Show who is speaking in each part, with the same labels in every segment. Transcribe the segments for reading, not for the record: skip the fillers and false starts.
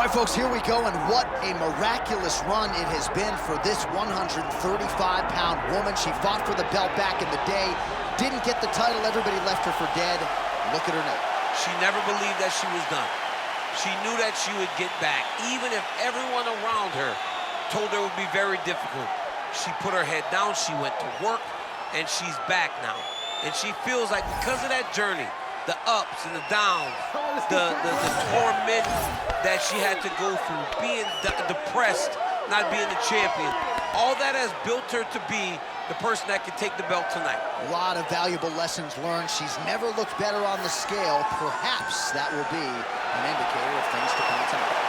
Speaker 1: All right, folks, here we go, and what a miraculous run it has been for this 135-pound woman. She fought for the belt back in the day, didn't get the title, everybody left her for dead. Look at her now.
Speaker 2: She never believed that she was done. She knew that she would get back, even if everyone around her told her it would be very difficult. She put her head down, she went to work, and she's back now. And she feels like because of that journey, the ups and the downs, the torment that she had to go through, being depressed, not being the champion, all that has built her to be the person that can take the belt tonight.
Speaker 1: A lot of valuable lessons learned. She's never looked better on the scale. Perhaps that will be an indicator of things to come tonight.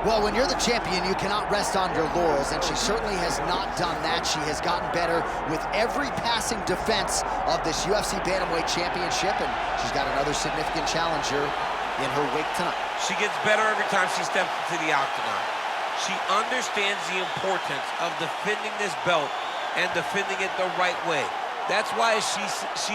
Speaker 1: Well, when you're the champion, you cannot rest on your laurels, and she certainly has not done that. She has gotten better with every passing defense of this UFC Bantamweight Championship, and she's got another significant challenger in her wake tonight.
Speaker 2: She gets better every time she steps into the octagon. She understands the importance of defending this belt and defending it the right way. That's why she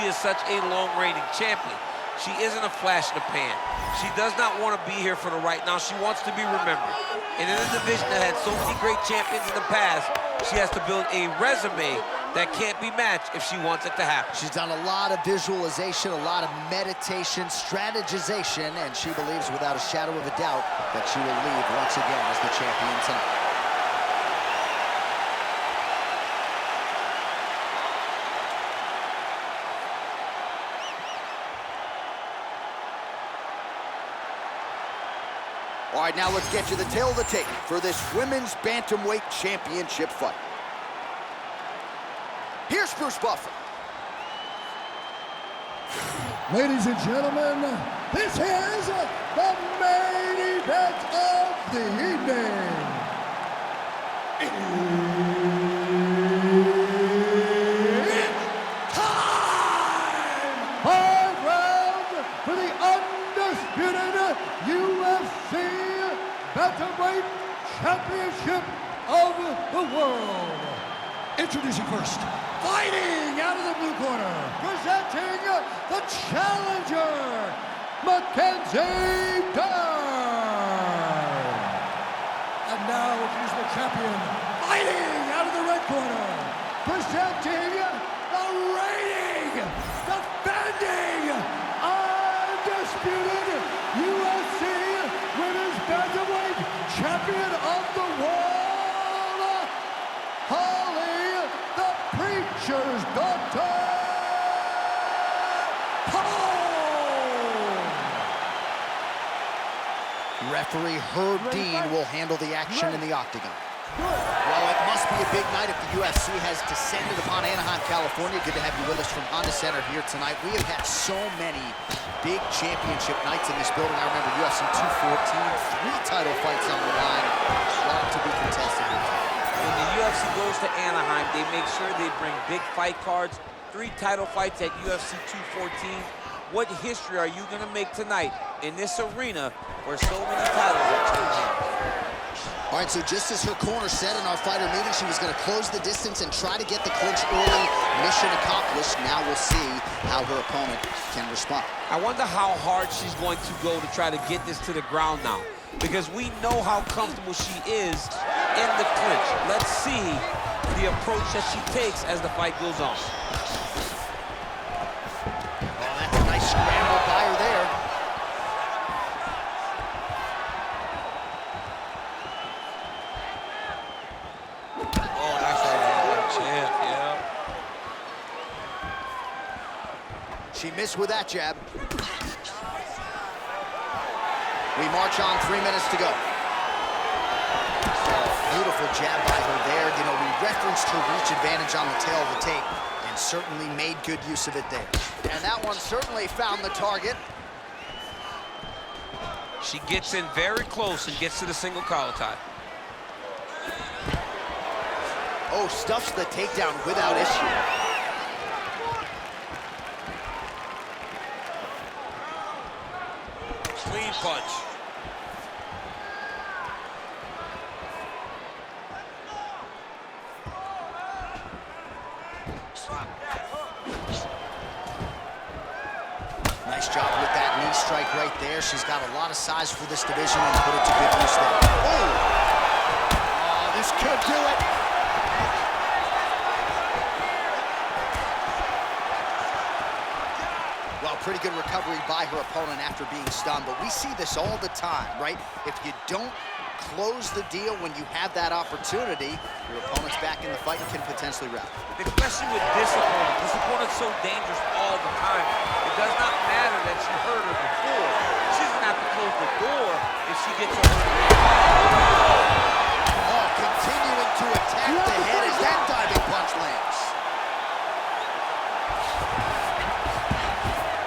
Speaker 2: is such a long-reigning champion. She isn't a flash in the pan. She does not want to be here for the right now. She wants to be remembered. And in a division that had so many great champions in the past, she has to build a resume that can't be matched if she wants it to happen.
Speaker 1: She's done a lot of visualization, a lot of meditation, strategization, and she believes without a shadow of a doubt that she will leave once again as the champion tonight. All right, now let's get you the tail of the tape for this Women's Bantamweight Championship fight. Here's Bruce Buffer.
Speaker 3: Ladies and gentlemen, this is the main event of the evening. It's time! 5 rounds for the undisputed UFC Bantamweight Championship of the world. Introducing first, fighting out of the blue corner, presenting the challenger, Mackenzie Dern. And now introducing the champion, fighting out of the red corner, presenting the reigning, defending, undisputed UFC Women's Bantamweight Champion of the world, Holly, the Preacher's daughter, Holm.
Speaker 1: Referee Herb Dean will handle the action in the octagon. Well, it must be a big night if the UFC has descended upon Anaheim, California. Good to have you with us from Honda Center here tonight. We have had so many big championship nights in this building. I remember UFC 214, 3 title fights on the line. Lot to be contested.
Speaker 2: When the UFC goes to Anaheim, they make sure they bring big fight cards, 3 title fights at UFC 214. What history are you going to make tonight in this arena where so many titles are changing?
Speaker 1: All right, so just as her corner said in our fighter meeting, she was going to close the distance and try to get the clinch early. Mission accomplished. Now we'll see how her opponent can respond.
Speaker 2: I wonder how hard she's going to go to try to get this to the ground now, because we know how comfortable she is in the clinch. Let's see the approach that she takes as the fight goes on.
Speaker 1: Oh, that's a nice scramble by her there. She missed with that jab. We march on, 3 minutes to go. Oh, beautiful jab by her there. You know, we referenced her reach advantage on the tail of the tape and certainly made good use of it there. And that one certainly found the target.
Speaker 2: She gets in very close and gets to the single collar tie.
Speaker 1: Oh, stuffs the takedown without issue.
Speaker 2: Clean punch.
Speaker 1: Nice job with that knee strike right there. She's got a lot of size for this division and put it to good use there. Oh, this could do it. Well, pretty good recovery by her opponent after being stunned, but we see this all the time, right? If you don't close the deal when you have that opportunity, your opponent's back in the fight and can potentially wrap.
Speaker 2: The question with this opponent's so dangerous all the time. It does not matter that she hurt her before. She doesn't have to close the door if she gets her hurt.
Speaker 1: Oh, continuing to attack the head as that diving punch lands.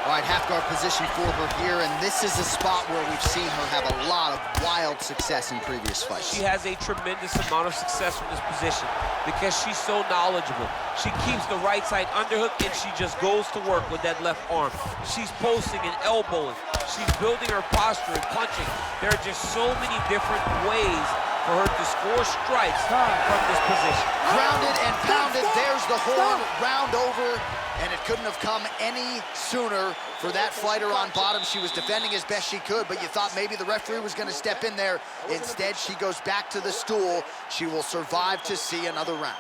Speaker 1: All right, half guard position for her here, and this is a spot where we've seen her have a lot of wild success in previous fights.
Speaker 2: She has a tremendous amount of success from this position because she's so knowledgeable. She keeps the right side underhook, and she just goes to work with that left arm. She's posting and elbowing. She's building her posture and punching. There are just so many different ways for her to score strikes from this position.
Speaker 1: Grounded and pounded. There's the horn. Round over. And it couldn't have come any sooner for that fighter on bottom. She was defending as best she could, but you thought maybe the referee was going to step in there. Instead, she goes back to the stool. She will survive to see another round.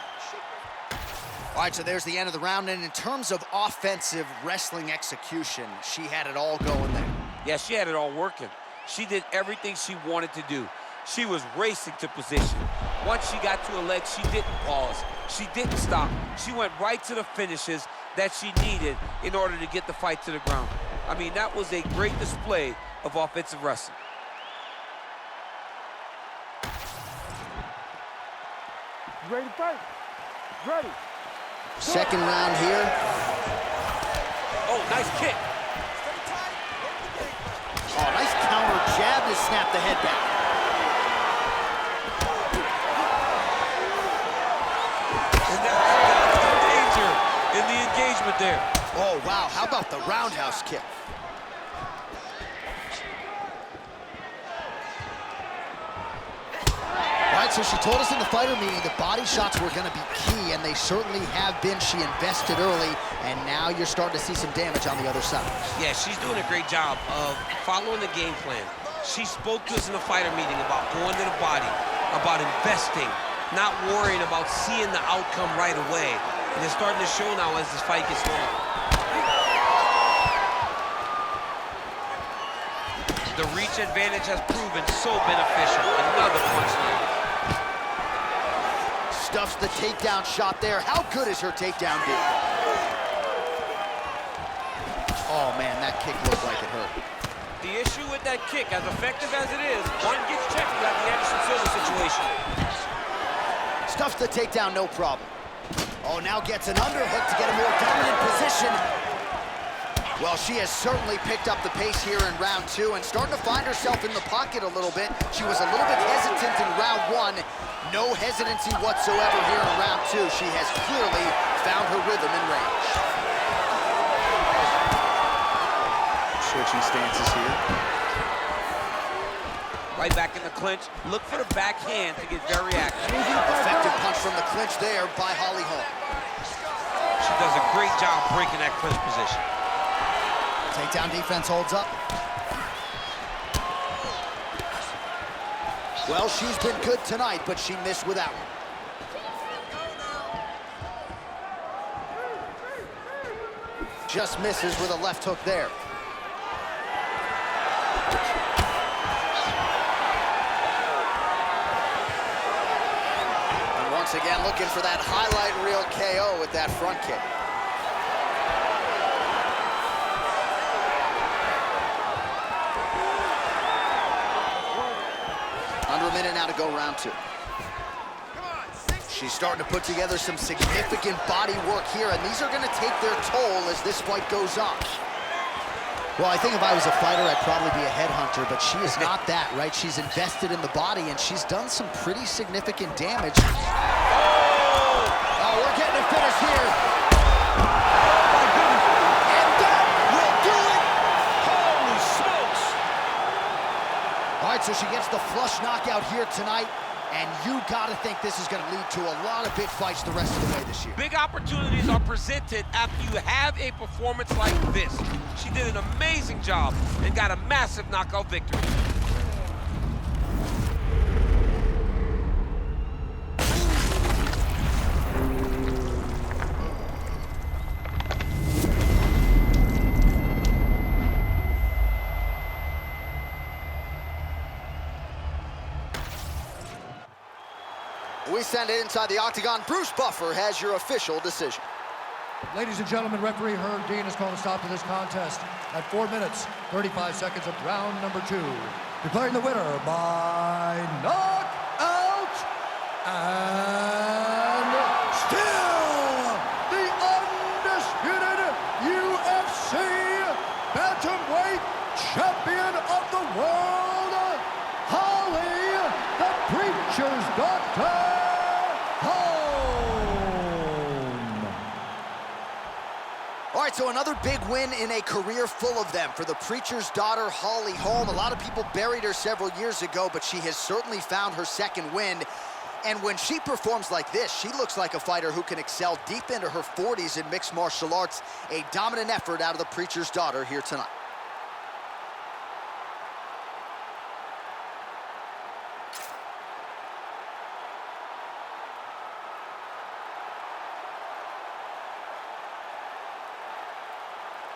Speaker 1: All right, so there's the end of the round. And in terms of offensive wrestling execution, she had it all going there.
Speaker 2: Yeah, she had it all working. She did everything she wanted to do. She was racing to position. Once she got to her leg, she didn't pause. She didn't stop. She went right to the finishes that she needed in order to get the fight to the ground. I mean, that was a great display of offensive wrestling.
Speaker 4: Ready to fight? Ready.
Speaker 1: Second round here.
Speaker 2: Oh, nice kick.
Speaker 1: Oh, nice counter jab to snap the head back.
Speaker 2: And that's the danger in the engagement there.
Speaker 1: Oh, wow. How about the roundhouse kick? All right, so she told us in the fighter meeting that body shots were going to be key, and they certainly have been. She invested early, and now you're starting to see some damage on the other side.
Speaker 2: Yeah, she's doing a great job of following the game plan. She spoke to us in the fighter meeting about going to the body, about investing, not worrying about seeing the outcome right away. And it's starting to show now as this fight gets long. The reach advantage has proven so beneficial. Another punch now.
Speaker 1: Stuffs the takedown shot there. How good is her takedown beat? Oh, man, that kick looked like it hurt.
Speaker 2: The issue with that kick, as effective as it is, one gets checked. You have the Anderson Silva situation.
Speaker 1: Stuffs the takedown, no problem. Oh, now gets an underhook to get a more dominant position. Well, she has certainly picked up the pace here in round two and starting to find herself in the pocket a little bit. She was a little bit hesitant in round one. No hesitancy whatsoever here in round two. She has clearly found her rhythm and range. Switching stances here.
Speaker 2: Right back in the clinch. Look for the backhand to get very active.
Speaker 1: Effective punch from the clinch there by Holly Holm.
Speaker 2: She does a great job breaking that clinch position.
Speaker 1: Takedown defense holds up. Well, she's been good tonight, but she missed with that one. Just misses with a left hook there. And once again, looking for that highlight reel KO with that front kick. Under a minute now to go round two. She's starting to put together some significant body work here, and these are going to take their toll as this fight goes on. Well, I think if I was a fighter, I'd probably be a headhunter, but she is not that, right? She's invested in the body, and she's done some pretty significant damage. Oh, we're getting a finish here. And that will do it.
Speaker 2: Holy smokes!
Speaker 1: so she gets the flush knockout here tonight, and you gotta think this is gonna lead to a lot of big fights the rest of the way this year.
Speaker 2: Big opportunities are presented after you have a performance like this. She did an amazing job and got a massive knockout victory.
Speaker 1: We send it inside the octagon. Bruce Buffer has your official decision.
Speaker 3: Ladies and gentlemen, referee Herb Dean has called a stop to this contest at 4 minutes, 35 seconds of round number 2. Declaring the winner by knockout and still the undisputed UFC bantamweight champion of the world, Holly, the Preacher's Daughter, Holm.
Speaker 1: All right, so another big win in a career full of them for the Preacher's Daughter, Holly Holm. A lot of people buried her several years ago, but she has certainly found her second win. And when she performs like this, she looks like a fighter who can excel deep into her 40s in mixed martial arts. A dominant effort out of the Preacher's Daughter here tonight.